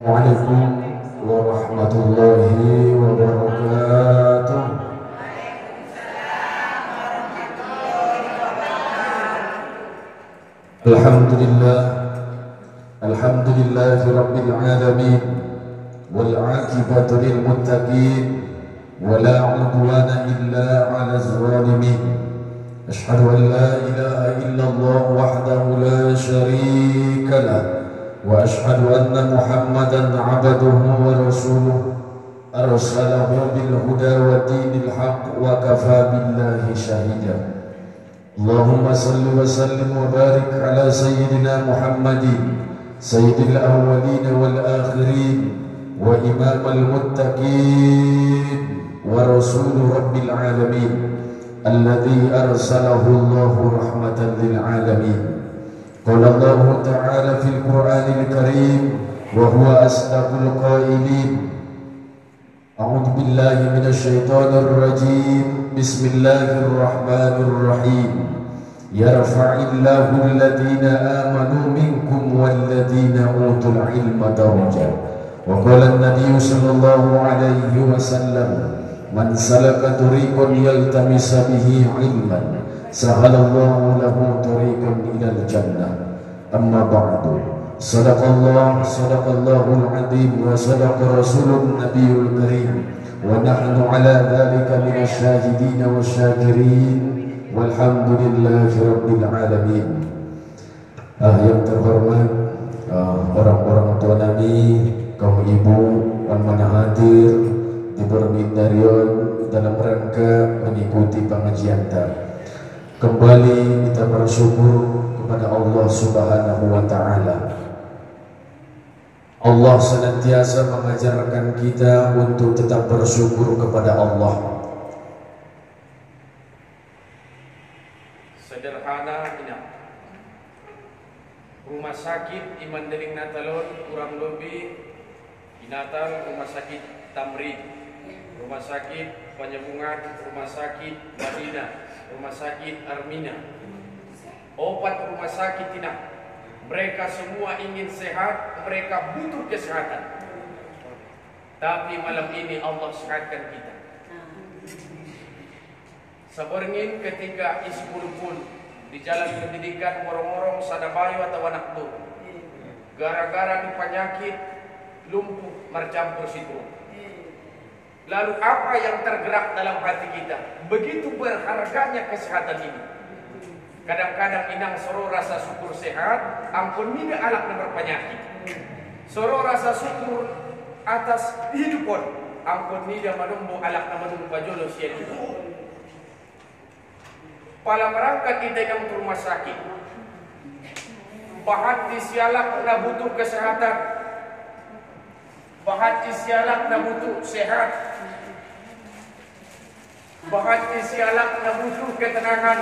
Waalaikumsalam warahmatullahi wabarakatuh. Alhamdulillah, alhamdulillahi rabbil alamin, wal aqibatu lil muttaqin, wala udwana illa 'alal zalimin. Ashhadu an la ilaha illallah wahdahu la syarika lah, wa ashhadu anna Muhammadan 'abduhu wa rasuluh, arsalahu bil huda wa dinil haqq wa kafa billahi shahida. Allahumma salli wa sallim wa barik ala sayyidina Muhammadin sayyidil awwalin wal akhirin wa imamal muttaqin wa rasul rabbil alamin alladhi arsalahu Allahu rahmatan lil alamin. Qala Allah ta'ala fil Qur'anil Karim wa huwa asdaqul qailin. A'udzu billahi minasy syaithanir rajim. Bismillahirrahmanirrahim. Yarfa'illahu alladhina amanu minkum walladhina utul ilma darajat. Wa qala an-nabiy sallallahu alaihi wasallam, man salaka tariqan yaltamisa bihi ilman sahalallahu lahu tariqan ilal jannah. Amma ba'du. Sadaqallahu sadaqallahul azim wa sadaqa rasulun nabiyul karim. Wa nahnu ala dhalika minasy syahidin wasyakirin walhamdulillahi rabbil alamin. Yang terhormat orang-orang tua Nabi, kaum ibu yang mana hadir di Bermindarion dalam rangka mengikuti pengajian tadi. Kembali kita bersyukur kepada Allah Subhanahu wa taala. Allah senantiasa mengajarkan kita untuk tetap bersyukur kepada Allah. Sederhana ini. Rumah sakit Iman Deling Natalon kurang lebih Natal, rumah sakit Tamrin, rumah sakit Penyambungan, rumah sakit Madinah, rumah sakit Armina. 4 rumah sakit ini. Mereka semua ingin sehat, mereka butuh kesehatan. Tapi malam ini Allah sehatkan kita. Seberngin ketika iskul pun di jalan pendidikan morong-morong sadabayu atau anak tuh. Gara-gara di penyakit lumpuh marcampur situ. Lalu apa yang tergerak dalam hati kita? Begitu berharganya kesehatan ini. Kadang-kadang inang soro rasa syukur sehat, ampun mina alak na berpenyakit. Soro rasa syukur atas hidupon, ampun mida manumbu alak na manumbu pajolo siya itu. Pala merangkat kita yang ke rumah sakit, bahati sialak na butuh kesehatan, bahati sialak na butuh sehat, bahati sialak na butuh ketenangan.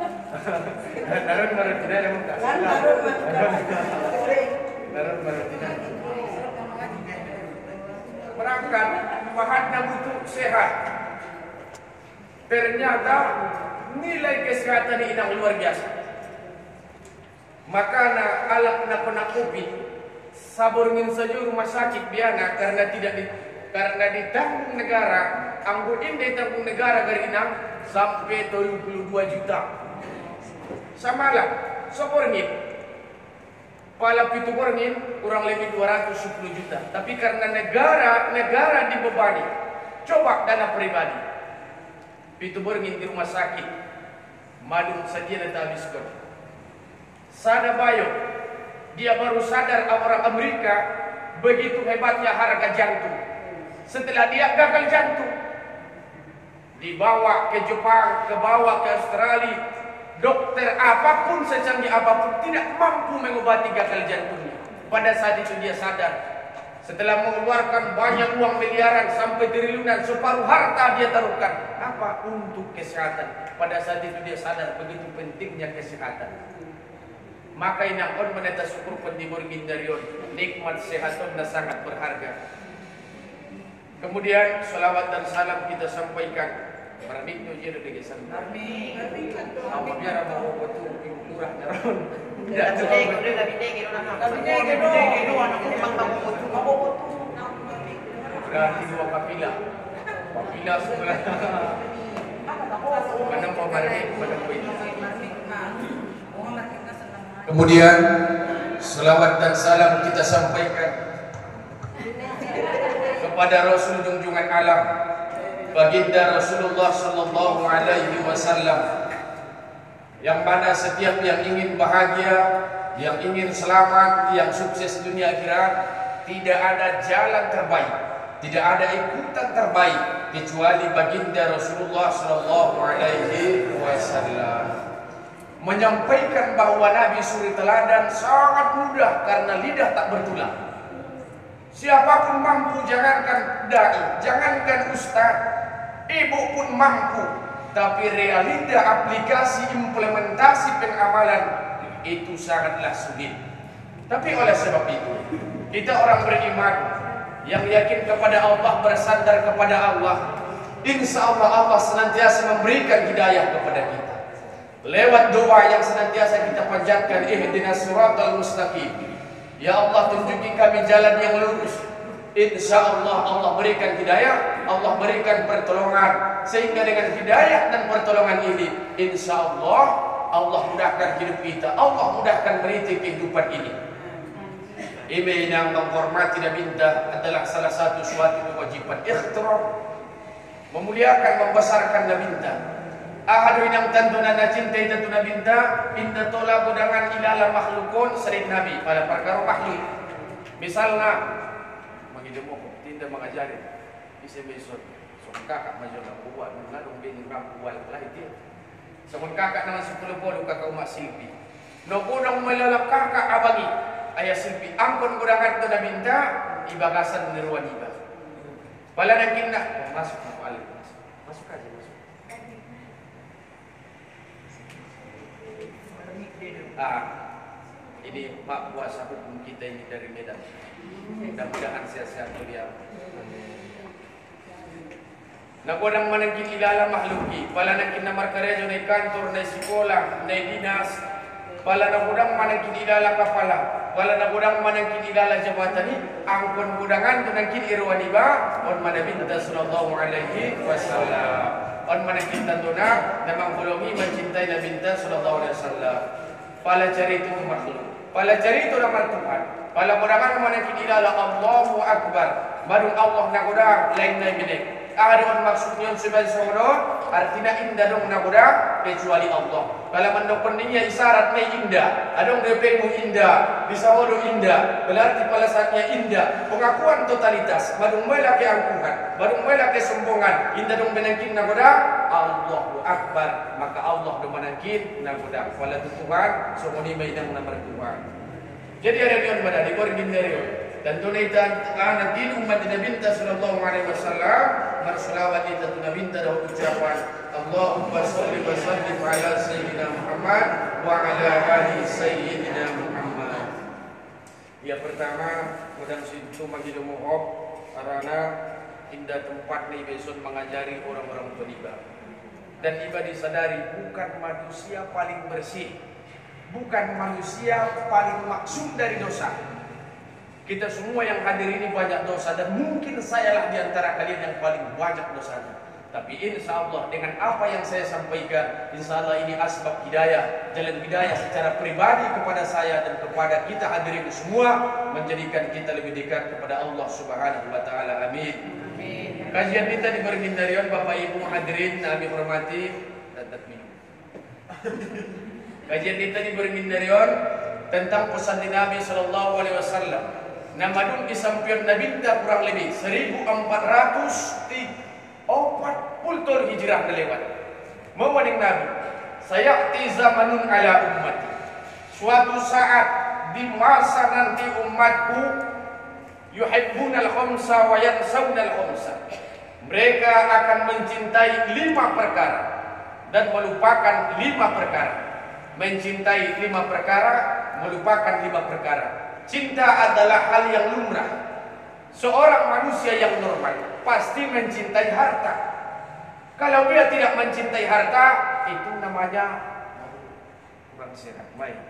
Narun tidak namun tak. Narun tidak. Merangkat bahannya butuh sehat. Ternyata nilai kesehatan ini luar biasa. Maka alat nakupi saborngin saja rumah sakit biana karena ditanggung negara, anggutin ditanggung negara dari inang sampai 72 juta. Samalah, soporngin pala pitu borngin kurang lebih 210 juta. Tapi karena negara dibebani, coba dana pribadi. Pitu borngin di rumah sakit, malum saja dan habiskan. Sada bayo, dia baru sadar orang Amerika begitu hebatnya harga jantung. Setelah dia gagal jantung, dibawa ke Jepang, kebawa ke Australia. Dokter apapun, secanggih apapun tidak mampu mengobati gagal jantungnya. Pada saat itu dia sadar. Setelah mengeluarkan banyak uang miliaran sampai triliunan, separuh harta dia taruhkan. Apa? Untuk kesehatan. Pada saat itu dia sadar begitu pentingnya kesehatan. Maka inang on meneta syukur pendibur gindarion. Nikmat sehatun sangat berharga. Kemudian salawat dan salam kita sampaikan Marmik tu je ada gesan. Marmik kan tu. Apa biar mau betul murah nyaron. Tidak boleh kita gabine kita nak. Gabine kita anak memang mau betul. Mau betul. Berarti dua kapilah. Kapilah semula. Mana mau marmik, mana mau ini. Kemudian selawat dan salam kita sampaikan kepada Rasul junjungan alam, baginda Rasulullah sallallahu alaihi wasallam, yang mana setiap yang ingin bahagia, yang ingin selamat, yang sukses dunia akhirat, tidak ada jalan terbaik, tidak ada ikutan terbaik kecuali baginda Rasulullah sallallahu alaihi wasallam. Menyampaikan bahwa Nabi suri teladan sangat mudah karena lidah tak bertulang. Siapapun mampu, jangankan dai, jangankan ustaz, ibu pun mampu. Tapi realita aplikasi implementasi pengamalan itu sangatlah sulit. Tapi oleh sebab itu, kita orang beriman yang yakin kepada Allah, bersandar kepada Allah, insya Allah Allah senantiasa memberikan hidayah kepada kita. Lewat doa yang senantiasa kita panjatkan, ihdinas siratal mustaqim. Ya Allah, tunjuki kami jalan yang lurus. Insya Allah Allah berikan hidayah, Allah berikan pertolongan, sehingga dengan hidayah dan pertolongan ini, insya Allah Allah mudahkan hidup kita, Allah mudahkan meniti kehidupan ini. Ini yang menghormati dan minta adalah salah satu suatu kewajiban ikhtiram, memuliakan, membesarkan dan minta. Ahadu inang tantuna na cintai tantuna binta inda tola gudangan ilala makhlukun serit Nabi pada perkara makhluk. Misalnya mengidemu tinda mengajari bisa besok sok kakak majona buat ngadong bini ram buat lah itu. Sok kakak nama 10 bodoh kakak umat silpi. No gudang melalak kakak abangi ayah silpi ampun gudangan tantuna binta ibagasan nirwan iba. Pala nang kinah masuk alik masuk aja masuk. Ini mak kuasa hukum kita ini dari Medan. Mudah-mudahan sehat-sehat beliau. Nakodang manangkin ilala makhluki, pala nangkin na markarejo na kantor, na sekolah, na dinas, pala nakodang manangkin ilala kapala, pala nakodang manangkin ilala jabatan ni, angkon kudangan to nangkin irwan iba, on manabinta sallallahu alaihi wasallam. On manangkin tanduna, namang hulungi mencintai nabinta sallallahu alaihi wasallam. Pala cari itu makhluk, pala cari itu nama Tuhan, pala kudangan manangkin ilala Allahu Akbar, baru Allah nakodang lain lain bine. Ada maksudnya sebagai sumber, artinya indah dong nakodang kecuali Allah. Kalau mendokoninya isyarat mai indah, adong depemu indah, bisa modo indah, berarti palasannya indah. Pengakuan totalitas, badung melaki angkuhan, badung melaki sombongan, indah dong menangkin nakodang Allahu Akbar, maka Allah dong menangkin nakodang. Wala Tuhan, sumuni mai dang nomor Tuhan. Jadi ada dion pada di korgin dari dan tunaitan Nabi umat Nabi sallallahu alaihi wasallam berselawat itu Nabi dan ucapan Allahumma shalli wa sallim ala sayyidina Muhammad wa ala ali sayyidina Muhammad. Yang pertama mudah situ magido mohon karena indah tempat ni besok mengajari orang-orang beribadah. Dan ibadah disadari bukan manusia paling bersih, bukan manusia paling maksum dari dosa. Kita semua yang hadir ini banyak dosa dan mungkin sayalah di antara kalian yang paling banyak dosanya. Tapi insya Allah dengan apa yang saya sampaikan, insya Allah ini asbab hidayah, jalan hidayah secara pribadi kepada saya dan kepada kita hadirin semua, menjadikan kita lebih dekat kepada Allah Subhanahu wa taala. Amin. Amin. Kajian kita diberi hindarian Bapak Ibu hadirin kami hormati dan minum. Kajian kita diberi hindarian tentang pesan Nabi sallallahu alaihi wasallam. Namadung disampaikan Nabi kurang lebih 1440 hijrah kelewat. Mewaning Nabi, sayati zamanun ala ummati. Suatu saat di masa nanti umatku yuhibbunal khamsa wa yansawunal khamsa. Mereka akan mencintai 5 perkara dan melupakan 5 perkara. Mencintai 5 perkara, melupakan 5 perkara. Cinta adalah hal yang lumrah. Seorang manusia yang normal pasti mencintai harta. Kalau dia tidak mencintai harta, itu namanya kurang sehat. Baik.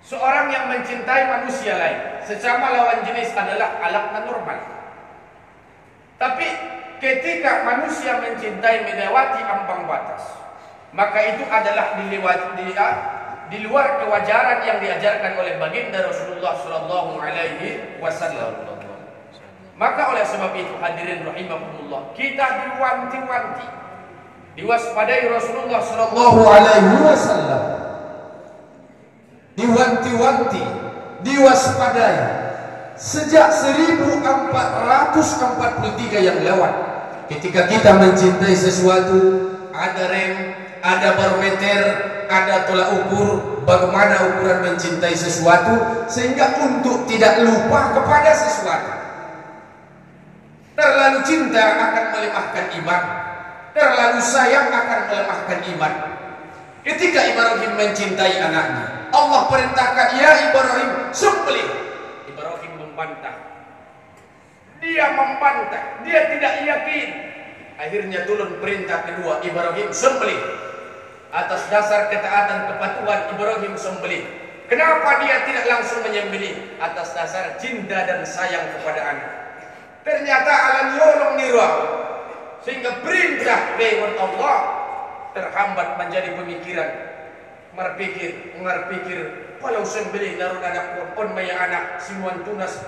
Seorang yang mencintai manusia lain sesama lawan jenis adalah akhlak normal. Tapi ketika manusia mencintai melewati ambang batas, maka itu adalah di luar kewajaran yang diajarkan oleh baginda Rasulullah Sallallahu Alaihi Wasallam. Maka oleh sebab itu hadirin rahimakumullah, kita diwanti-wanti, diwaspadai Rasulullah Sallallahu Alaihi Wasallam, diwanti-wanti, diwaspadai sejak 1443 yang lewat. Ketika kita mencintai sesuatu, ada rem, ada barometer, ada tolak ukur bagaimana ukuran mencintai sesuatu, sehingga untuk tidak lupa kepada sesuatu. Terlalu cinta akan melemahkan iman, terlalu sayang akan melemahkan iman. Ketika Ibrahim mencintai anaknya, Allah perintahkan, ya Ibrahim, sembelih. Ibrahim membantah. Dia membantah, dia tidak yakin. Akhirnya turun perintah kedua, Ibrahim sembelih. Atas dasar ketaatan kepatuhan, Ibrahim sembelih. Kenapa dia tidak langsung menyembelih? Atas dasar cinta dan sayang kepada anak. Ternyata alam nyolong nirah, sehingga perintah lewat Allah terhambat menjadi pemikiran. Merpikir, kalau sembelih narun anak pun maya anak simuan tunas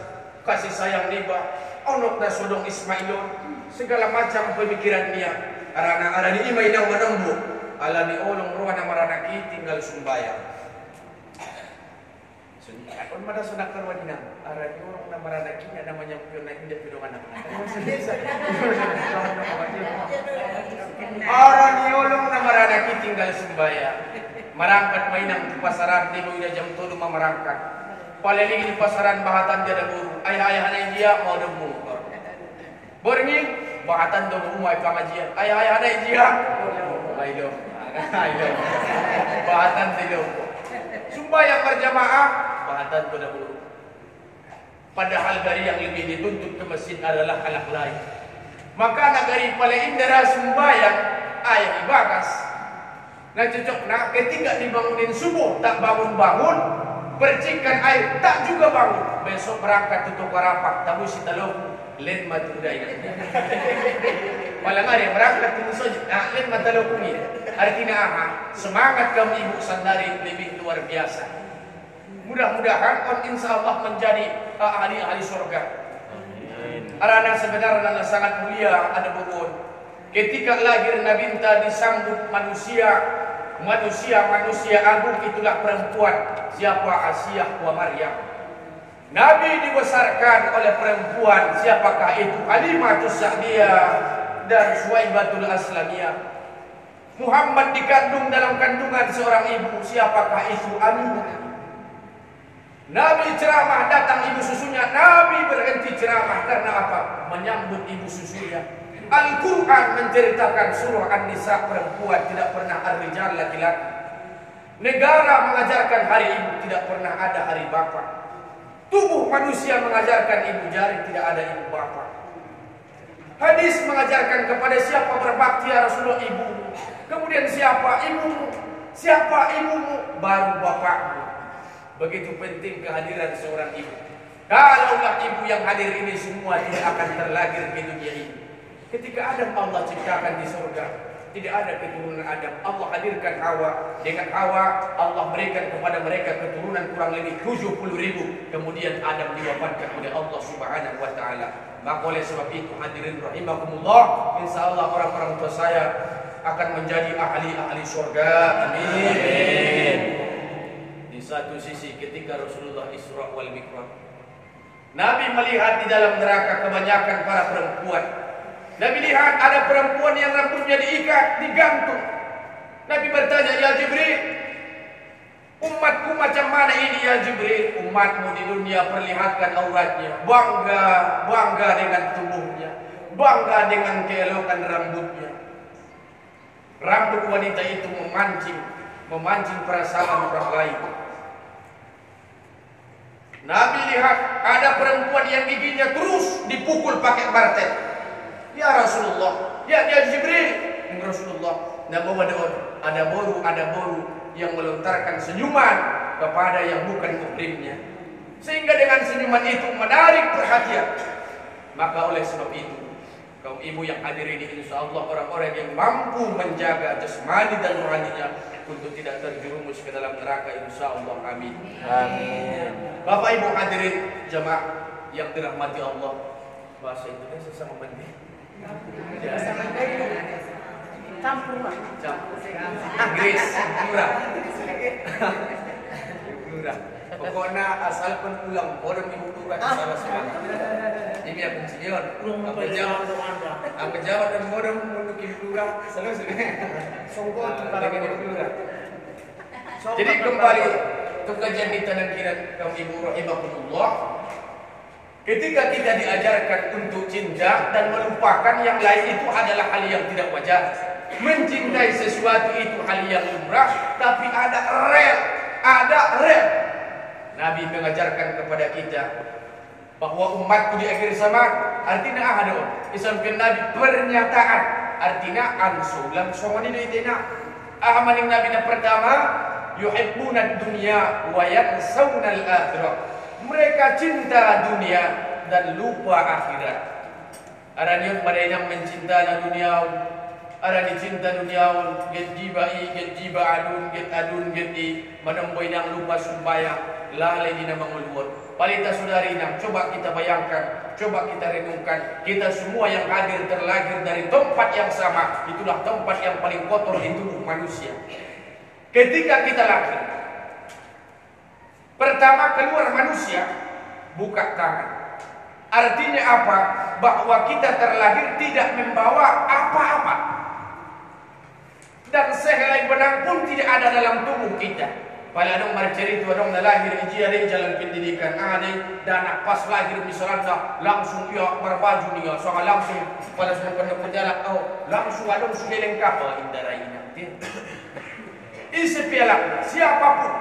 kasih sayang niba, onok na sodong Ismailon, segala macam pemikiran dia. Arana ini mainang menembu, alani olong ruana maranaki tinggal sumbayang. Kon mada sunak karwadina, arani olong na maranaki namanya pion na indah pidong anak. Arani olong na maranaki tinggal sumbayang. Marangkat mainang di pasaran di luar jam 7 marangkat. Paleling di pasaran bahatan dia ada guru. Ayah-ayah anak dia mau demu. Borngi bahatan demu ai pengajian. Ayah-ayah anak dia. Ayo. Bahatan dulu. Sembahyang berjamaah bahatan tu ada guru. Padahal dari yang lebih dituntut ke masjid adalah anak lain. Maka negari paling indah sembahyang ayah ibagas. Nah cocok nak ketika dibangunin subuh tak bangun-bangun, percikan air tak juga bangun. Besok berangkat tutup warapak, tamu si talong len matu dai. Malang hari berangkat tutup saja, len matalong ini. Artinya apa? Semangat kamu ibu sandari lebih luar biasa. Mudah-mudahan insya Allah menjadi ahli-ahli surga. Arana sebenarnya sangat mulia ada bubun. Ketika lahir Nabi Inta disambut manusia agung, itulah perempuan. Siapa? Asiyah wa Maryam. Nabi dibesarkan oleh perempuan. Siapakah itu? Halimatus Sa'diyah dan Suwaibatul Aslamiyah. Muhammad dikandung dalam kandungan seorang ibu. Siapakah itu? Aminah. Nabi ceramah, datang ibu susunya. Nabi berhenti ceramah karena apa? Menyambut ibu susunya. Al-Quran menceritakan surah An-Nisa, perempuan tidak pernah ar-rijal laki-laki. Negara mengajarkan hari ibu, tidak pernah ada hari bapak. Tubuh manusia mengajarkan ibu jari, tidak ada ibu bapak. Hadis mengajarkan kepada siapa berbakti ya Rasulullah ibu. Kemudian siapa ibumu? Siapa ibumu? Baru bapakmu. Begitu penting kehadiran seorang ibu. Kalaulah ibu yang hadir ini semua tidak akan terlahir ke dunia ini. Ketika Adam Allah ciptakan di surga, tidak ada keturunan Adam. Allah hadirkan Hawa. Dengan Hawa Allah berikan kepada mereka keturunan kurang lebih 70.000. Kemudian Adam diwafatkan oleh Allah Subhanahu wa taala. Maka oleh sebab itu hadirin rahimakumullah, insyaallah orang-orang tua saya akan menjadi ahli-ahli surga. Amin. Di satu sisi ketika Rasulullah Isra wal Mi'raj, Nabi melihat di dalam neraka kebanyakan para perempuan. Nabi lihat ada perempuan yang rambutnya diikat, digantung. Nabi bertanya, ya Jibril, umatku macam mana ini ya Jibril? Umatmu di dunia perlihatkan auratnya, bangga dengan tubuhnya, bangga dengan keelokan rambutnya. Rambut wanita itu memancing perasaan orang lain. Nabi lihat ada perempuan yang giginya terus dipukul pakai martel. Ya Rasulullah, ya Jibril, Rasulullah. Nah, bahwa ada boru yang melontarkan senyuman kepada yang bukan muhrimnya, sehingga dengan senyuman itu menarik perhatian. Maka oleh sebab itu, kaum ibu yang hadir ini, insya Allah orang-orang yang mampu menjaga jasmani dan rohaninya untuk tidak terjerumus ke dalam neraka, insya Allah. Amin. Amin. Bapak Ibu hadirin jemaah yang dirahmati Allah, bahasa Indonesia sama mandi. Campur. Inggris, murah. Murah. Pokoknya asal pun pulang, orang ibu tuh salah semua. Ini aku senior. Aku jawab dan orang untuk ibu lurah selesai. Songkot Dengan ibu lurah. Jadi kembali ke kajian di tanah kira kaum ibu rahimahullah. Ketika kita diajarkan untuk cinta dan melupakan yang lain, itu adalah hal yang tidak wajar. Mencintai sesuatu itu hal yang lumrah, tapi ada rel. Nabi mengajarkan kepada kita bahwa umatku di akhir zaman, artinya ada isamkan Nabi pernyataan, artinya ansulam somani itina. Ahmaning Nabi na pertama, yuhibbuna dunya wa yansawna al-akhirah. Mereka cinta dunia dan lupa akhirat. Ada yang mereka mencintai dunia, ada dicinta dunia, get jiba adun, get menemui yang lupa sembahyang, lalai dina mengulur. Palita saudari nang, coba kita bayangkan, coba kita renungkan, kita semua yang hadir terlahir dari tempat yang sama, itulah tempat yang paling kotor di tubuh manusia. Ketika kita lahir, pertama keluar manusia, buka tangan. Artinya apa? Bahwa kita terlahir tidak membawa apa-apa. Dan sehelai benang pun tidak ada dalam tubuh kita. Pada adong marcerita adong lahir iji ada jalan pendidikan ada dan pas lahir misalnya langsung ia berbaju nih, soal langsung pada semua pendapat langsung adong sudah lengkap indara ini. Isi piala siapapun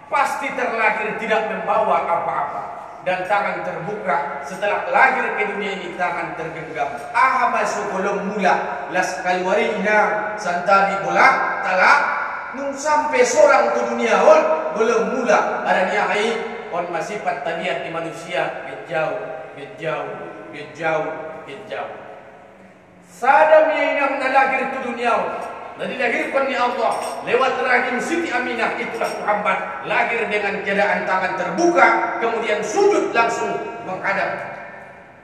pasti terlahir tidak membawa apa-apa. Dan tangan terbuka setelah lahir ke dunia ini, tangan tergenggam. Masuk belum mula las kalwarina santabi bola talak nung sampai seorang ke dunia belum mula ada niai on masih tabiat di manusia jauh. Sadam yang lahir ke dunia dan dilahirkan di Allah lewat rahim Siti Aminah, itulah Muhammad lahir dengan keadaan tangan terbuka, kemudian sujud langsung menghadap,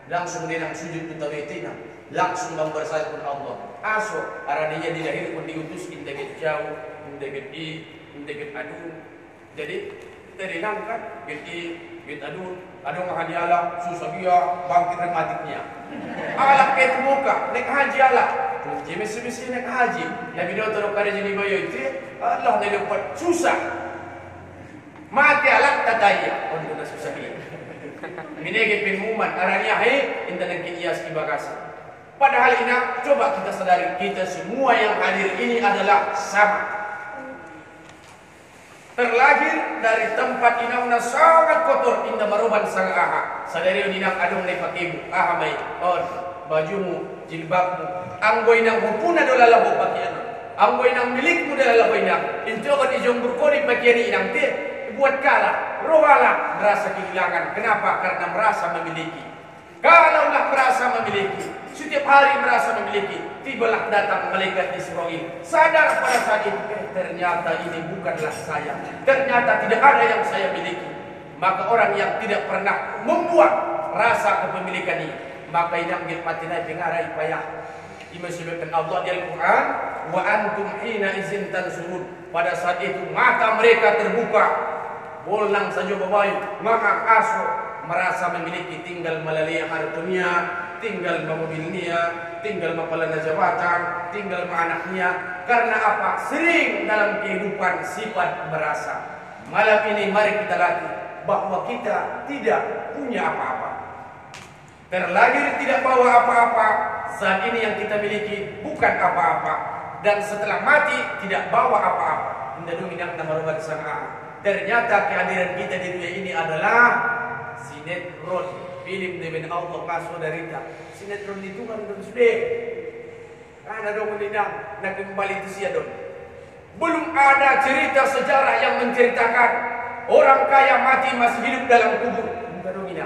langsung dengan sujud utawitina, langsung membersatukan Allah. Aso araninya dilahirkan diutus indeget jauh, indeget adun. Jadi terinang kan get adun, adun mahadiala susabia bangkit rematiknya. Alak ke muka nek haji ala. Mesti nak haji. Nabi Daud teruk ada jadi bayo itu Allah nak dapat susah. Mati alat tataya. Oh dia susah dia. Minege pengumuman aranya inta nak kias ibagasi. Padahal ini coba kita sadari, kita semua yang hadir ini adalah sama. Terlahir dari tempat inang sangat kotor, indah maruban sang aha. Sadari inang adong ne pakimu, aha mai on bajumu, jilbabmu, anggoy nang hupuna dola labo pakaian, anggoy nang milikmu dola labo inang. Injo kan ijong berkori pakaian inang te buat kalah, rohala merasa kehilangan. Kenapa? Karena merasa memiliki. Kalaulah merasa memiliki, setiap hari merasa memiliki, tibalah datang malaikat Israil. Sadar pada saat itu, ternyata ini bukanlah saya. Ternyata tidak ada yang saya miliki. Maka orang yang tidak pernah membuat rasa kepemilikan ini, maka inang gilpatinay pengaray payah. Dimasibkan Allah di Al-Quran, wa antum hina izin tansurun. Pada saat itu mata mereka terbuka, bolang saja babai, maka aso merasa memiliki, tinggal melalui hartunya, tinggal memobilnya, tinggal mempelana jabatan, tinggal anaknya. Karena apa? Sering dalam kehidupan sifat merasa. Malam ini mari kita latih bahwa kita tidak punya apa-apa. Terlahir tidak bawa apa-apa. Saat ini yang kita miliki bukan apa-apa. Dan setelah mati tidak bawa apa-apa. Ternyata kehadiran kita di dunia ini adalah sinetron, film dengan Allah kaso dari ta. Sinetron itu kan dong sudah. Karena dong menindang nak kembali itu sia dong. Belum ada cerita sejarah yang menceritakan orang kaya mati masih hidup dalam kubur. Enggak dong ini.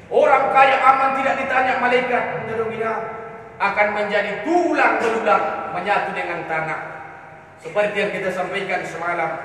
Orang kaya aman tidak ditanya malaikat. Enggak dong ini. Akan menjadi tulang belulang menyatu dengan tanah. Seperti yang kita sampaikan semalam,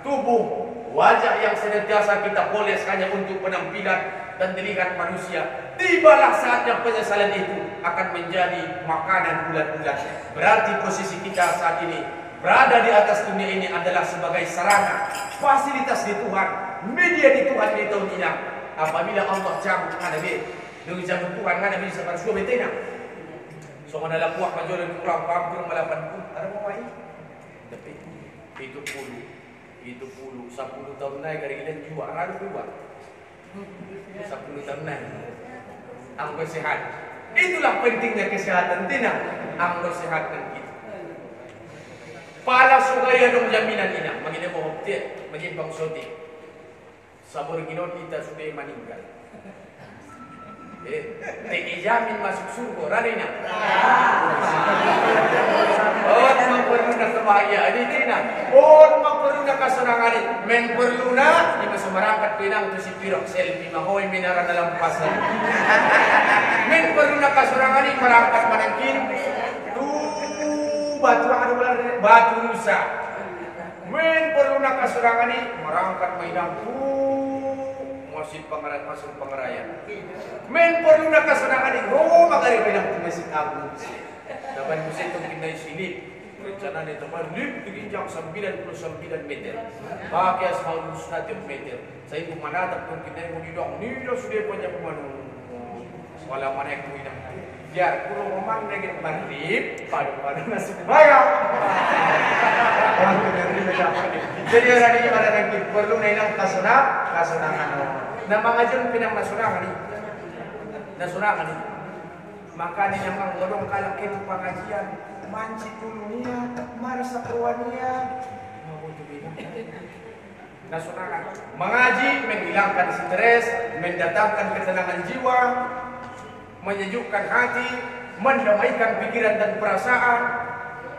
tubuh wajah yang senantiasa kita poles hanya untuk penampilan dan dilihat manusia. Tibalah saatnya penyesalan itu akan menjadi makanan bulat-bulat. Berarti posisi kita saat ini berada di atas dunia ini adalah sebagai sarana, fasilitas di Tuhan, media di Tuhan di tahun ini. Apabila Allah cabut Nabi, dengan cabut Tuhan Nabi seperti suami betena. So adalah kuat majulah kurang hampir melapan pun ada mau main. Tapi itu 10 tahun naik dari kita jual ada dua 10 tahun naik anggo sehat. Itulah pentingnya kesehatan tina anggo sehat dan kita. Pala sugaya dong jaminan ina magina mo hopte magin bang soti. Sabor ginon kita sudah meninggal. Jamin masuk surga radina. Oh, perlu nak kebahagiaan ini tina. Oh, perlu nak kesenangan. Men perlu nak di masa merangkat pinang tu si pirok selfie mahoy minara dalam pasar. Men perlu nak kesenangan ini merangkat manangkin. Tu batu rusak. Men perlu nak kesenangan ini merangkat mainang tu masjid pengarayan. Men perlu nak kesenangan ini. Oh, makanya pinang tu masjid agung. Dapat musik itu kita sini rencana di tempat lift tingginya 99 meter. Pakai asal 100 meter. Saya pun menatap pun kita mau didong. Ni dah sudah banyak pemanu. Malam mana aku ini. Biar kurang memang dengan lift pada nasi bayar. Jadi orang ini mana lagi perlu nailang kasunangan. Nama ngajar pinang nasunangan ni. Nasunangan ni. Maka dia memang godong kalau kita pengajian manci dulunya marasa keruania nasional mengaji menghilangkan stres mendatangkan ketenangan jiwa menyejukkan hati mendamaikan pikiran dan perasaan.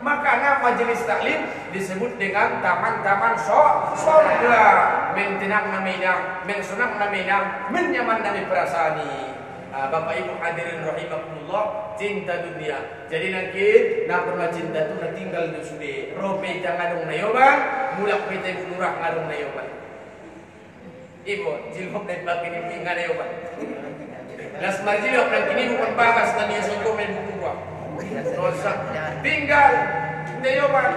Maka nama majelis taklim disebut dengan taman-taman surga mentenang namanya mensunang namanya menyaman nami perasaan ini. Bapak Ibu hadirin rahimakumullah, cinta dunia. Jadi nanti nak pernah cinta tu nak tinggal di sude. Rope jangan ngadong nayoban, mulak pete murah ngadong nayoban. Ibu jilbab dan bagi ni ngadong nayoban. Las marjilok dan kini bukan bagas dan dia sokong main murah. Dosa tinggal nayoban.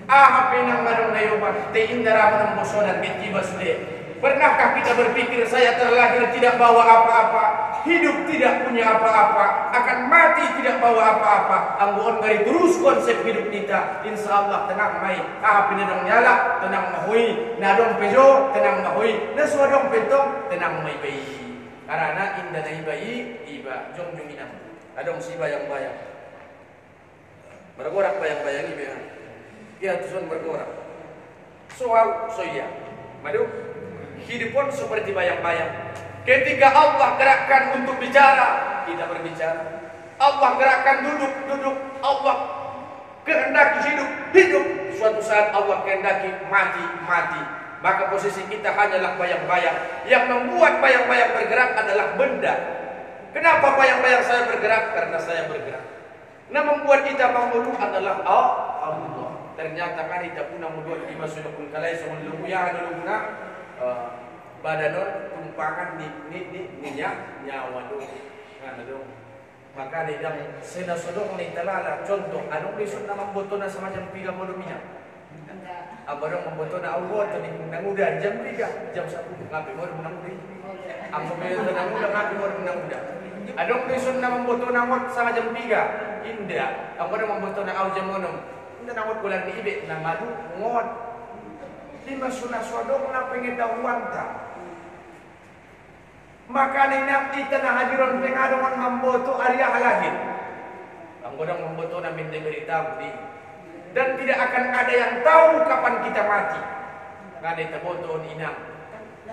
Apa yang ngadong nayoban? Teindara menembus dan ketiba sude. Pernahkah kita berpikir saya terlahir tidak bawa apa-apa, hidup tidak punya apa-apa, akan mati tidak bawa apa-apa. Angguan dari terus konsep hidup kita. Insya Allah tenang mai. Api nadong nyala, tenang mahui. Nadong pejo, tenang mahui. Naswadong pentong, tenang mai bayi. Karena indah nai bayi, iba jong inam. Adong si bayang-bayang. Bergorak bayang-bayang iba. Ia tujuan bergorak. Soal soya. Madu. Hidup pun seperti bayang-bayang. Ketika Allah gerakkan untuk bicara, kita berbicara. Allah gerakkan duduk. Allah kehendaki hidup. Suatu saat Allah kehendaki mati. Maka posisi kita hanyalah bayang-bayang. Yang membuat bayang-bayang bergerak adalah benda. Kenapa bayang-bayang saya bergerak? Karena saya bergerak. Nah, membuat kita mengeluh adalah Allah. Ternyata kan kita pun membuat lima sudah pun kalai semua luya ada badanon tumpangan minyak nyawa dong. Maka dia sena sodong ni talala contoh anong reason na mamboto na sa macam 3 minyak. Abarong mamboto na awot ni nanguda jam 3 jam 10 ngapi mo nanguda. Ang mamboto na nanguda ngapi mo nanguda. Anong reason na mamboto na awot sa jam 3? Inda. Ang mamboto na aw jam 6. Inda nawot kulang ni ibe na madu ngot. Lima sunah swadong na pengetahuan ta. Maka ninak kita na hadiron pengadongan mamboto Arya halagin. Ang godang mamboto na minta berita di. Dan tidak akan ada yang tahu kapan kita mati. Ngada taboto inang.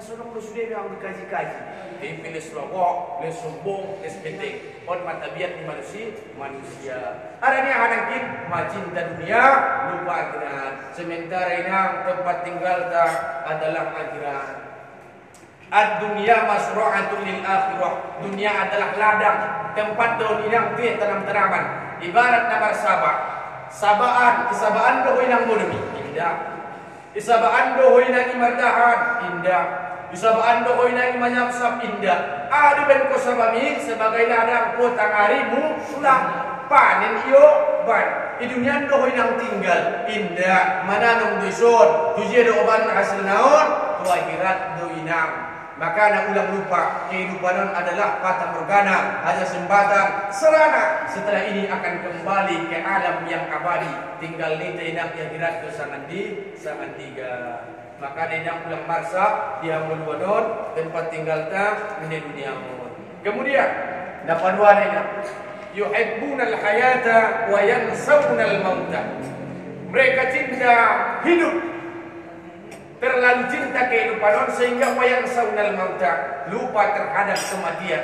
Nasunong lu sudah yang dikaji-kaji. Dipilih selogok, les sombong, les penting. On mata biat di manusia. Ada ni hanakin macinta dunia lupa akhirat. Sementara inang tempat tinggal tak adalah akhirat. Ad-dunia masru'atul lil akhirah. Dunia adalah ladang tempat daun inang dia tanam-tanaman. Ibarat nama sabaan doh inang mudemi indah. Isabaan doh inang imardahan indah. Isabaan doh inang imanyapsap indah. Adi ben ko sabami sebagai ladang ko tangarimu sulah panen iyo ban. Di dunia doh inang tinggal indah. Mananong dusun tujie do oban hasil naon tu akhirat do inang. Maka nak ulang lupa kehidupan adalah fata morgana, hanya sembatan serana. Setelah ini akan kembali ke alam yang abadi. Tinggal ni tenak yang akhirat ke sangan tiga. Maka tenak ulang marsa dia mulwadon tempat tinggal ta di dunia. Kemudian dapat dua tenak. Yuhibbunal hayata wa yansawunal mauta. Mereka cinta hidup, terlalu cinta kehidupan sehingga wayang saunal mauta, lupa terhadap kematian.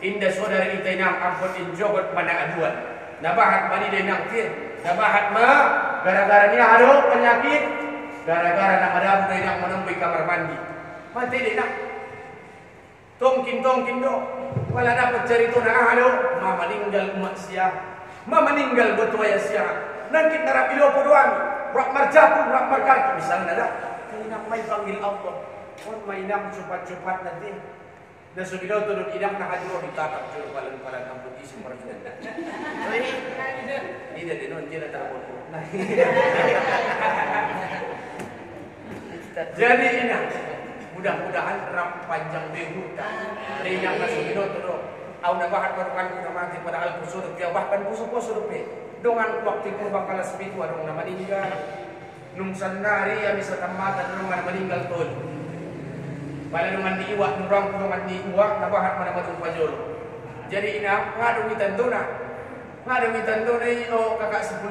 Indah saudari kita yang ampun injogot mana aduan. Nabahat mani denang tir. Nabahat ma gara-gara ni ada penyakit. Gara-gara nak ada denang menemui kamar mandi. Mati denang. Tongkin do. Wala dapat cerita na halo. Ma meninggal umat sia. Ma meninggal betuaya sia. Nangkit narapilo po doang. Rak marjatu, rak markartu misalnya dah. Inang may panggil Allah. Kung may inang cepat-cepat nanti. Dan subidaw tulad inang nakaduro ditatap. Juro palang ang putih seperti itu. Tidak dinon, tidak terapun. Jadi inang. Mudah-mudahan ram panjang behuta. Inang na subidaw tulad. Aw nabahat marukan ko mati padahal pusurut. Kaya bahkan puso-pusurut eh. Dengan waktu kurban kalas pitu adong na meninggal. Nung sandari ya bisa tamatan nungan meninggal tol. Pala nungan diiwak nurang nungan diiwak nabahat mana matung pajol. Jadi ina ngadong itandona. Ngadong itandona o kakak 10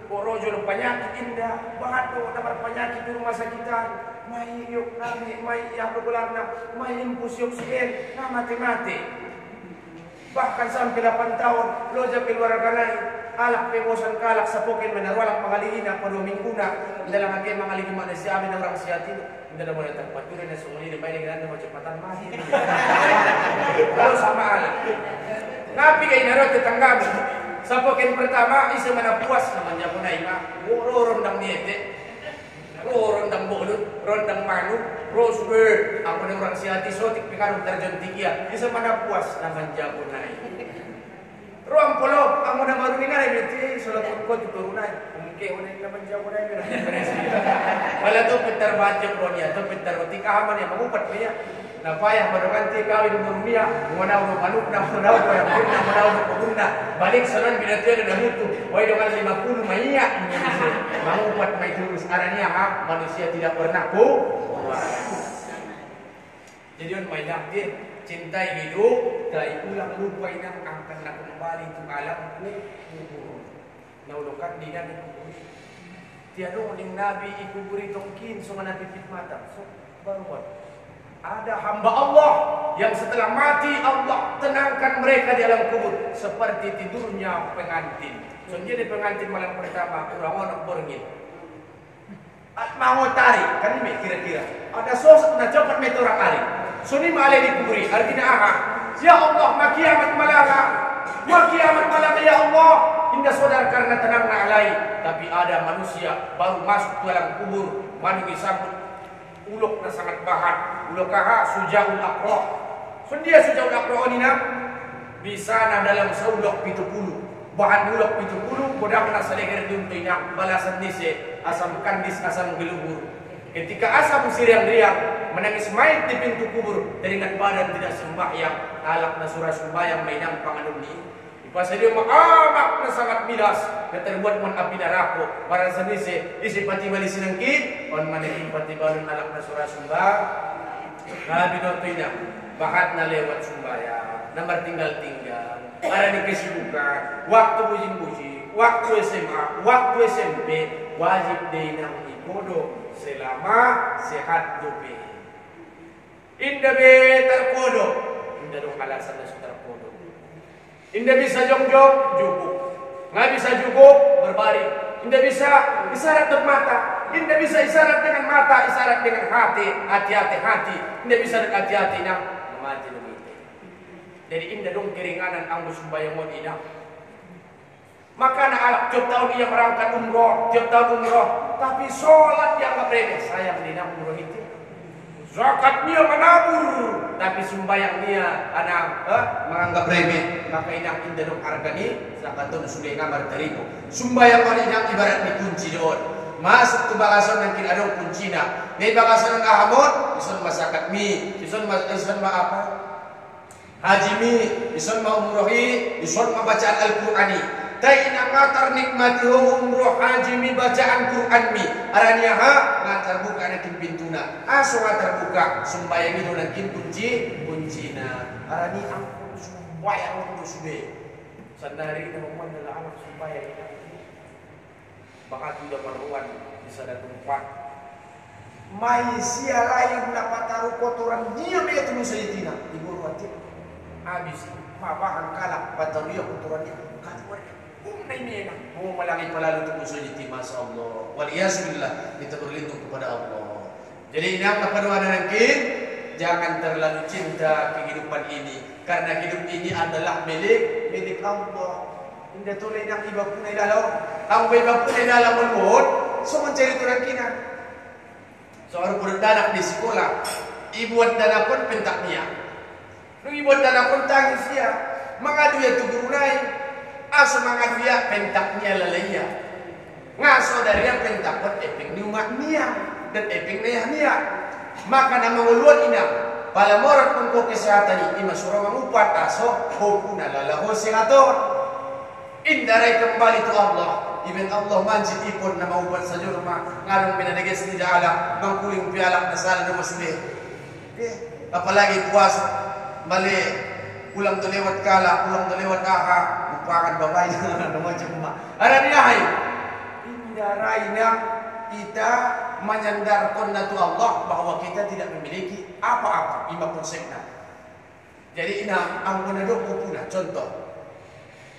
o rojo lo penyakit indah. Bahat o namar penyakit di rumah sakitan. Mai yuk nami mai yang begularna mai impus yuk sien na mati-mati. Bahkan sampai 8 tahun lo japil waraganai. Alak pemosan kalak sa pokin menarwalak pangalihina pada minggu na dalam agen mangalih mana si amin orang siatin tidak boleh tempat tu dan sumuli di bayi dengan cepatan mahir. Kalau sama alak. Ngapi kay naro tetangga sa pokin pertama isa mana puas namanya punay ma. Rondang niete. Rondang bolut, rondang manu, rosber. Ako na orang siati sotik pikanong terjontik ya. Isa mana puas namanya punay. Ruang polok, ang muna marunina na yung sulat ko tuturunay. Umke, unay naman dyan mo na yung wala to pintar badyo bro niya, to pintar roti kahaman niya, magupat mo niya. Napayang marungan ti kawin ng niya, muna ulo manok na muna ulo, muna ulo paguna. Balik sa nun, binatyo na namuto. Way doon 50 maiya. Magupat may tulus. Ara niya ha, manusia tidak pernah po. Jadi yun, may nakdir. Cintai hidup, dari ulang lupa inang akan nak kembali itu alam kubur. Naulukan dina di kubur. Tiada orang Nabi ikuburi tongkin, so mana pipit mata. So baru ada hamba Allah yang setelah mati Allah tenangkan mereka di alam kubur seperti tidurnya pengantin. So jadi pengantin malam pertama orang berngin. Mau tarik, kan ini kira-kira. Ada sosok nak cepat metu orang alim. Suni malai dikuburi, artinya aha. Ya Allah, makiamat malaka. Makiamat malaka ya Allah. Hingga saudara karena tenang na alai. Tapi ada manusia baru masuk ke dalam kubur. Manu disambut. Ulok na sangat bahat. Ulok kaha sujaul akro. Sundia sujaul akro ini nak. Bisa na dalam seulok 70. Bahan ulok 70. Bodang na saleger duntoy na. Balasan nise. Asam kandis, asam gelubur. Ketika asam siriang-riang menangis main di pintu kubur teringat badan tidak sembahyang alak na surah sembahyang mainang panganun ni ipasa dia maamak na sangat milas na terbuat man api narako para sa nise isi pati bali sinangkit on managing pati balon alak na surah sembahyang nabi dotoy na bahat na lewat sembahyang na martinggal-tinggal para ni kesibukan waktu bujing-bujing waktu SMA waktu SMP wajib din ang ikodo selama sehat dobe. Indah be terkodo. Indah dong alasan dan saudara kodo. Indah bisa jongjong, jukuk. Nggak bisa jukuk, berbaring. Indah bisa isyarat dengan mata. Indah bisa isyarat dengan mata, isyarat dengan hati. Hati-hati hati. Indah bisa dengan hati-hati nang mati demi. Jadi indah dong keringanan anggus sembahyang mau inang. Maka anak alak tiap tahun ia berangkat umroh, tiap tahun umroh, tapi sholat dianggap remeh. Sayang di umroh itu. Zakat dia menabur, tapi sembahyang dia anak menganggap remeh. Maka inang indah dong harga ni zakat tu sudah ngamar teribu. Sembahyang orang inang ibarat ni kunci doon. Masuk ke bagasan yang kira dong kunci na. Ni bagasan yang ahamot, ison masakat mi, ison apa? Haji mi, ison ma umrohi, ison ma bacaan Al-Qur'ani. Taina ngatar nikmati umroh haji mi bacaan Quran mi arania ha ngatar buka nakin pintuna aso ngatar buka sembayang itu nakin kuncina arani ampun sembayang untuk sube sandari kita memandang anak sembayang bakat udah meruan bisa ada tempat mai sia lain dapat taruh kotoran dia dia tunggu saja tina ibu ruatin habis mabahan kalak bataria kotoran dia kalak ini mau melangi pelalu untuk sujud masya Allah. Waliyahzubillah kita berlindung kepada Allah. Jadi ini apa kedua nankin jangan terlalu cinta kehidupan ini karena hidup ini adalah milik Allah. Indah toleh yang iba punai dalam, ang iba punai dalam mulut, so mencari turun kina. Seorang budak di sekolah, ibu dan akun pentak dia. Nung ibu dan akun tangis dia, mengadu ya tu guru naik. Aso mangan dia pentaknya lalaya. Ngaso dari yang pentakot eping ni umat niya dan eping niya. Maka nama uluan ina. Pala morat untuk kesehatan ini masura mengupat aso hukuna lalaho sehaton. Indarai kembali tu Allah. Ibn Allah manjid ipon nama ubat saja rumah ngarung binadages tidak ala mangkuling pialak nasal nama sulih. Apalagi puasa balik ulang tu lewat kala, ulang tu lewat aha. Akan bapak ini nama cuma. Ada dia hai. Indah raina kita menyandarkan natu Allah bahwa kita tidak memiliki apa-apa ima konsepna. Jadi ina angkuna do kupuna contoh.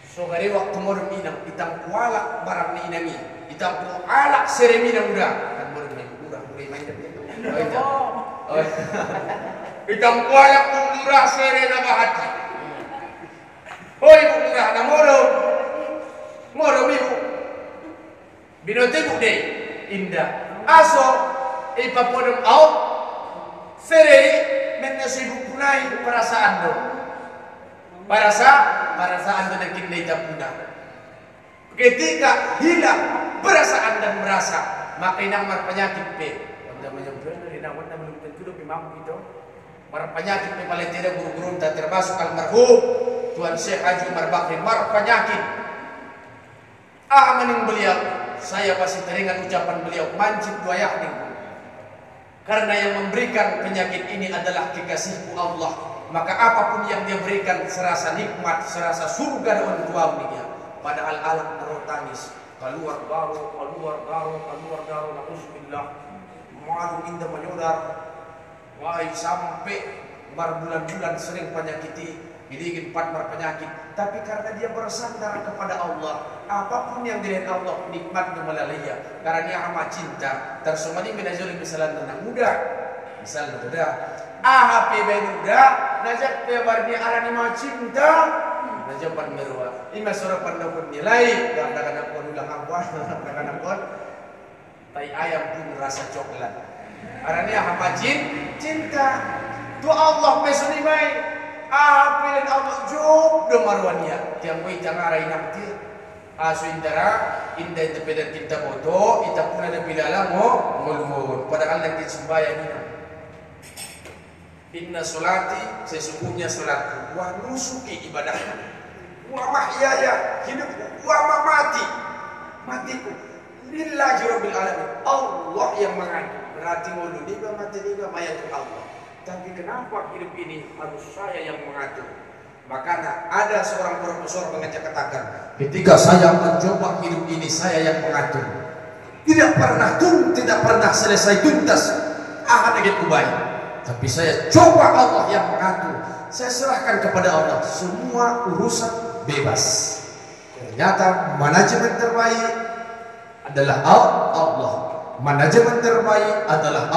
So gari waktu modern inang itang kualak barang ni inangi. Itang kualak seremina muda. Kan modern ni muda mulai main dia. Oh. Itang kualak murah serena bahati. Oh ibu murah na moro ibu binote bu deh indah aso ipapodom out serei menasibu punai perasaan do perasaan do nakin data punah ketika hilang perasaan dan merasa maka inang marpenyakit pe wanda menyebut dari nang wanda belum tentu do pimam gitu marpenyakit pe paling tidak guru-guru tak termasuk almarhum Tuan Syekh Haji Umar Bakri mar penyakit. Amaning beliau, saya pasti teringat ucapan beliau mancit doyak ning. Karena yang memberikan penyakit ini adalah kekasihku Allah. Maka apapun yang dia berikan serasa nikmat, serasa surga dan tuauninya. Padahal alam terotangis. Keluar garu, na'udzubillah. Malu indah menyodar. Wahai sampai berbulan-bulan sering penyakiti. Ini empat penyakit, tapi karena dia bersandar kepada Allah, apapun yang dilihat Allah nikmat melalainya. Karena dia amat cinta. Tersumani minajul misalan anak muda, misalnya muda, HP muda, najak pebarni arani ma cinta, najak pan merua. Ima surah pandapun nilai, dan anak pun ulang apa, anak pun, tai ayam pun rasa coklat. Arani amat cinta, tu Allah pesoni mai. Apilin Allah job do marwania tiang wei jangarai nanti asu indara inda independen kita boto ita pun ada bilala ngulur padahal nanti sembahyang ini inna solati sesungguhnya salatku wa nusuki ibadahku wa mahyaya hidupku wa matiku lillahi rabbil alamin Allah yang mengadu berarti ngulu niba mati niba mayatul Allah. Tapi kenapa hidup ini harus saya yang mengatur? Maka ada seorang profesor mengajak katakan, ketika saya mencoba hidup ini saya yang mengatur. Tidak pernah selesai tuntas. Akan agak kubai. tapi saya coba Allah yang mengatur. Saya serahkan kepada Allah, semua urusan bebas. Ternyata manajemen terbaik adalah Allah. Manajemen terbaik adalah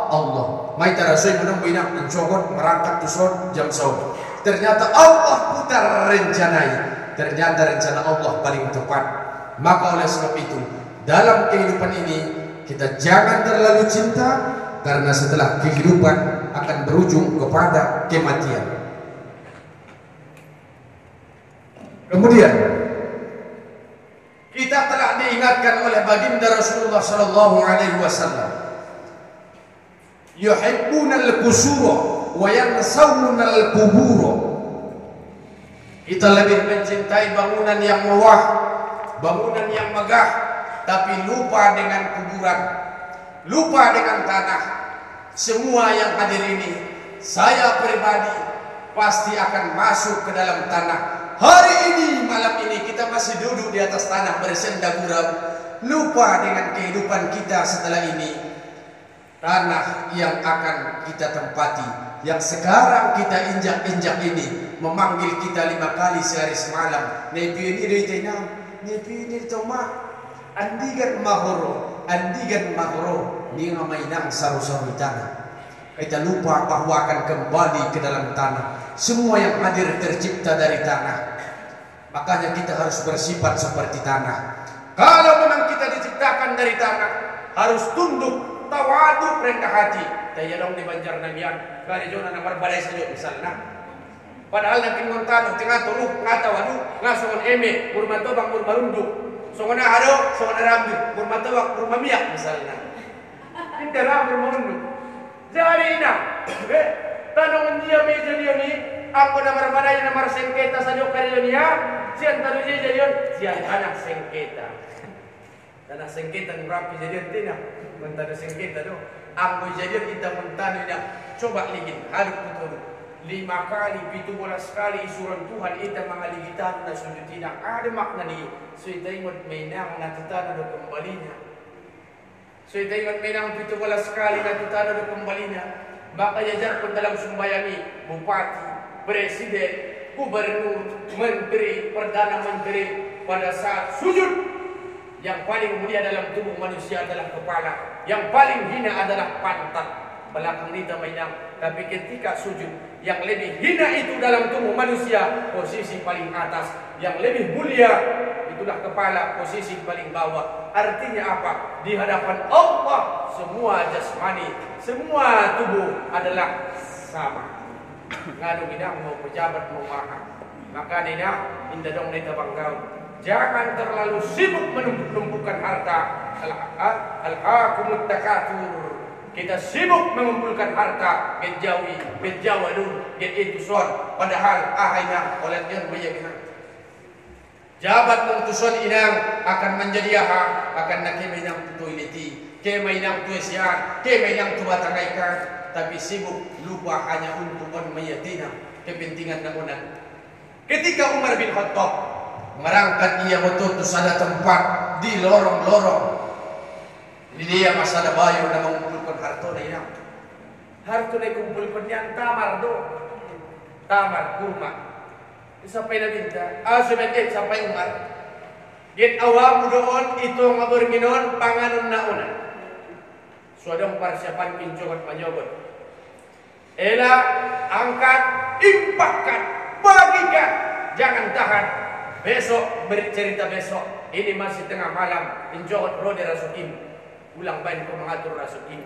Allah. Mai tarasoy menunggu inak mencogot merangkak tuson jam saum. Ternyata Allah putar rencanai. Ternyata rencana Allah paling tepat. Maka oleh sebab itu, dalam kehidupan ini kita jangan terlalu cinta, karena setelah kehidupan akan berujung kepada kematian. Kemudian kita telah diingatkan oleh baginda Rasulullah sallallahu alaihi wasallam, yuhibbunal qusura wa yansawunal qubura. Kita lebih mencintai bangunan yang mewah, bangunan yang megah, tapi lupa dengan kuburan, lupa dengan tanah. Semua yang hadir ini, saya pribadi pasti akan masuk ke dalam tanah. Hari ini, malam ini kita masih duduk di atas tanah bersenda gurau, lupa dengan kehidupan kita setelah ini. Tanah yang akan kita tempati, yang sekarang kita injak-injak ini, memanggil kita 5 kali sehari semalam. Nepi ini dari tenang, nepi ini toma, andigan mahoro, ni ngamainang saru-saru tanah. Kita lupa bahwa akan kembali ke dalam tanah. Semua yang hadir tercipta dari tanah. Makanya kita harus bersifat seperti tanah. Kalau memang kita diciptakan dari tanah, harus tunduk, tawadu, rendah hati. Taya dong di Banjar Namian, kali jona nomor balai saja misalnya. Padahal nanti ngontano tengah turuk ngata wadu ngasongon eme murmato bang murmarunduk. Songona hado, songona rambi, murmato bang murmamiak misalnya. Kita rambi murmunduk. Jadi ina, tanong dia meja dia ni, aku nomor balai nomor sengketa saja kali dia. Sian tahu je jadian, sian anak sengketa. Tanah sengketa ngerapi jadian tina, mentadu sengketa tu. Ambo jadian kita mentadu ina. Coba ligin, hadap betul. 5 kali, 17 kali isuran Tuhan kita mengaligitan na sujud tina. Ada makna ni. So ita ingat mainang natutan na kembalinya. So ita ingat mainang 17 kali natutan na kembalinya. Maka jajar pun dalam sumbayani, bupati, presiden, gubernur, menteri, perdana menteri, pada saat sujud, yang paling mulia dalam tubuh manusia adalah kepala, yang paling hina adalah pantat, belakang kita mainang. Tapi ketika sujud, yang lebih hina itu dalam tubuh manusia, posisi paling atas, yang lebih mulia itulah kepala, posisi paling bawah. Artinya apa? Di hadapan Allah semua jasmani, semua tubuh adalah sama. Ngadu bidang mau pejabat mau mahal, maka nina indah dong neta banggau. Jangan terlalu sibuk menumpuk-numpukkan harta. Al-hakumut takatur. Kita sibuk mengumpulkan harta, genjawi, genjawadu, genituson. Padahal ahayna oleh yang bayangina. Jabat mengutuson inang akan menjadi aha, akan nakiminang tutoiliti, kemainang tuesian, kemainang tubatangaikan. Tapi sibuk lupa hanya untuk mayatina kepentingan namunan. Ketika Umar bin Khattab merangkat ia betul ada tempat di lorong-lorong. Ini dia masalah bayu dan mengumpulkan harta ini. Harta ini kumpulkan yang tamar do, tamar kurma. Sampai dah minta, sebentar sampai Umar. Get awam doon itu ngaberginon panganon nauna. Suadong persiapan pincokan panjogot. Ela angkat, impakkan, bagikan, jangan tahan. Besok beri cerita besok. Ini masih tengah malam. Pincogot rode rasukim. Ulang bain ko mengatur rasukim.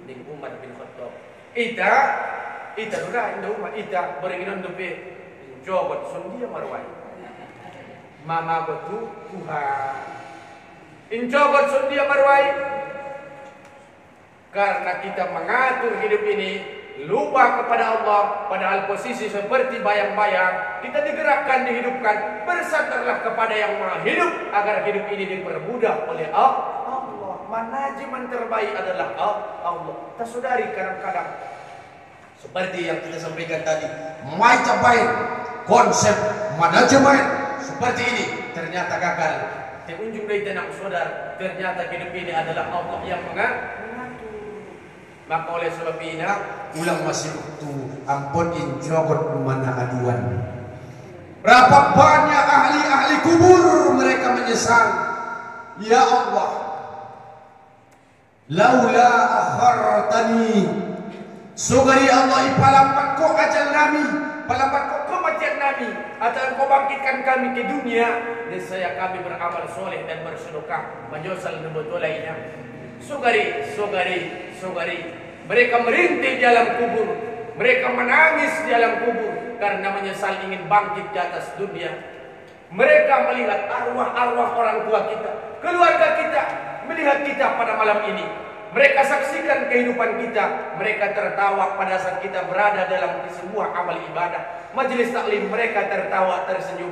Ning Umar bin Khattab. Ita sudah indah Umar. Ita beringinan dupe. Pincogot sondia marwai. Mama betu Tuhan. Pincogot sondia marwai. Karena kita mengatur hidup ini lupa kepada Allah, padahal posisi seperti bayang-bayang, kita digerakkan, dihidupkan. Bersandarlah kepada yang Maha Hidup agar hidup ini dipermudah oleh Allah. Manajemen terbaik adalah Allah. Kita saudari kadang-kadang seperti yang kita sampaikan tadi, mai capai konsep manajemen seperti ini ternyata gagal. Di ujung dari tenang saudara, ternyata hidup ini adalah Allah yang mengatur. Maka oleh sebab ini ulang masih waktu ampun injogot mana aduan. Berapa banyak ahli-ahli kubur mereka menyesal. Ya Allah, laula akhartani, sugari Allah ipalampat ko ajal nami, palampat ko kematian nami, atau kau bangkitkan kami ke dunia, niscaya kami beramal soleh dan bersedekah menyusul nubuat lainnya. Sugari, mereka merintih di alam kubur, mereka menangis di alam kubur karena menyesal ingin bangkit di atas dunia. Mereka melihat arwah-arwah orang tua kita, keluarga kita, melihat kita pada malam ini. Mereka saksikan kehidupan kita. Mereka tertawa pada saat kita berada dalam sebuah amal ibadah. Majelis taklim, mereka tertawa tersenyum.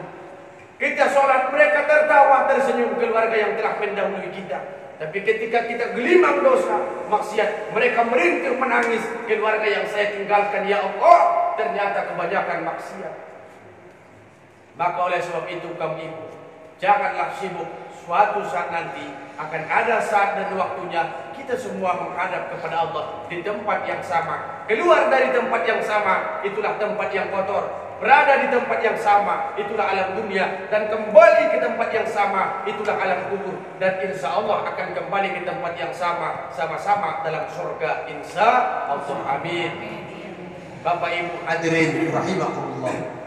Kita sholat, mereka tertawa tersenyum, keluarga yang telah mendahului kita. Tapi ketika kita gelimang dosa, maksiat, mereka merintih menangis, keluarga yang saya tinggalkan, ya Allah, ternyata kebanyakan maksiat. Maka oleh sebab itu kaum ibu, janganlah sibuk. Suatu saat nanti akan ada saat dan waktunya kita semua menghadap kepada Allah di tempat yang sama. Keluar dari tempat yang sama, itulah tempat yang kotor. Berada di tempat yang sama, itulah alam dunia. Dan kembali ke tempat yang sama, itulah alam kubur. Dan insya Allah akan kembali ke tempat yang sama, sama-sama dalam surga, insya Allah. Amin. Bapak Ibu hadirin rahimakumullah.